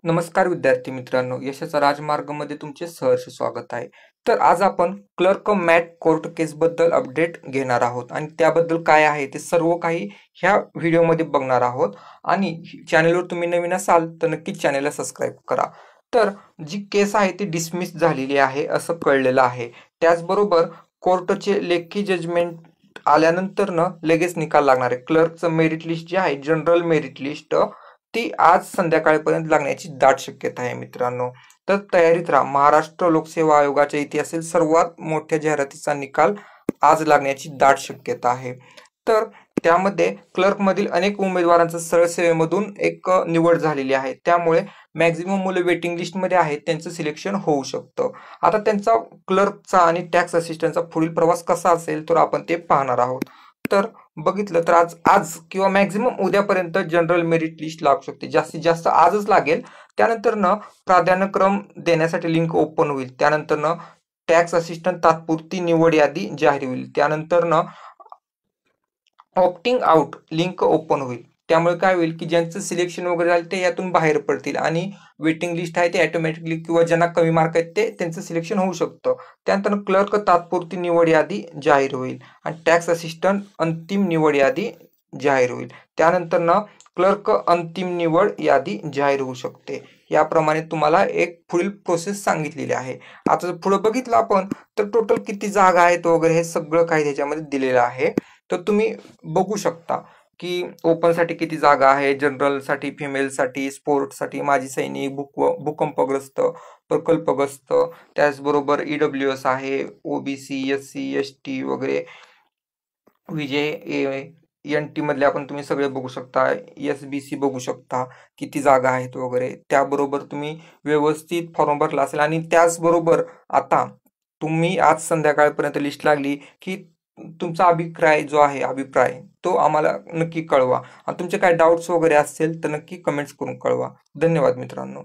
नमस्कार विद्यार्थी मित्रांनो, यशाचा राजमार्गमध्ये तुमचे सहर्ष स्वागत आहे. तर आज आपण क्लर्क मॅट कोर्ट केस बद्दल अपडेट घेणार आहोत आणि त्याबद्दल काय आहे ते सर्व काही ह्या व्हिडिओमध्ये बघणार आहोत. आणि चॅनलवर तुम्ही नवीन असाल तर नक्कीच चॅनलला सबस्क्राईब करा. तर जी केस आहे ती डिसमिस झालेली आहे असं कळलेलं आहे. त्याचबरोबर कोर्टचे लेखी जजमेंट आल्यानंतर लगेच निकाल लागणार आहे. क्लर्कचं मेरिट लिस्ट जे आहे, जनरल मेरिट लिस्ट, ती आज संध्याकाळपर्यंत लागण्याची दाट शक्यता आहे मित्रांनो. तर तयारीत राहा. महाराष्ट्र लोकसेवा आयोगाच्या इतिहासातील सर्वात मोठ्या जाहिरातीचा निकाल आज लागण्याची दाट शक्यता आहे. तर त्यामध्ये क्लर्कमधील अनेक उमेदवारांचं सरळ सेवेमधून एक निवड झालेली आहे. त्यामुळे मॅक्झिमम मुलं वेटिंग लिस्टमध्ये आहेत, त्यांचं सिलेक्शन होऊ शकतं. आता त्यांचा क्लर्कचा आणि टॅक्स असिस्टंटचा पुढील प्रवास कसा असेल तर आपण ते पाहणार आहोत. तर बघितलं तर आज किंवा मॅक्झिमम उद्यापर्यंत जनरल मेरिट लिस्ट लागू शकते. जास्तीत जास्त आजच लागेल. त्यानंतर प्राधान्यक्रम देण्यासाठी लिंक ओपन होईल. त्यानंतर टॅक्स असिस्टंट तात्पुरती निवड यादी जाहीर होईल. त्यानंतर ऑप्टिंग आउट लिंक ओपन होईल. त्यामुळे काय होईल की ज्यांचं सिलेक्शन वगैरे झालं ते यातून बाहेर पडतील आणि वेटिंग लिस्ट आहे ते ऑटोमॅटिकली किंवा ज्यांना कमी मार्क आहेत ते त्यांचं सिलेक्शन होऊ शकतं. त्यानंतर क्लर्क तात्पुरती निवड यादी जाहीर होईल आणि टॅक्स असिस्टंट अंतिम निवड यादी जाहीर होईल. त्यानंतर क्लर्क अंतिम निवड यादी जाहीर होऊ शकते. याप्रमाणे तुम्हाला एक पुढील प्रोसेस सांगितलेली आहे. आता जर पुढे बघितलं आपण तर टोटल किती जागा आहेत वगैरे हे सगळं काही त्याच्यामध्ये दिलेलं आहे. तर तुम्ही बघू शकता की ओपनसाठी किती जागा आहे, जनरलसाठी, फिमेलसाठी, स्पोर्ट्ससाठी, माजी सैनिक, भूकंपग्रस्त, प्रकल्पग्रस्त, त्याचबरोबर EWS आहे, OBC, SC, ST वगैरे, विजय NT मधले आपण तुम्ही सगळे बघू शकता. SBC बघू शकता किती जागा आहेत वगैरे. त्याबरोबर तुम्ही व्यवस्थित फॉर्म भरला असेल आणि त्याचबरोबर आता तुम्ही आज संध्याकाळपर्यंत लिस्ट लागली की तुमचा अभिप्राय तो आम्हाला नक्की कळवा आणि तुमचे काय डाऊट्स वगैरे असतील तर नक्की कमेंट्स करून कळवा. धन्यवाद मित्रांनो.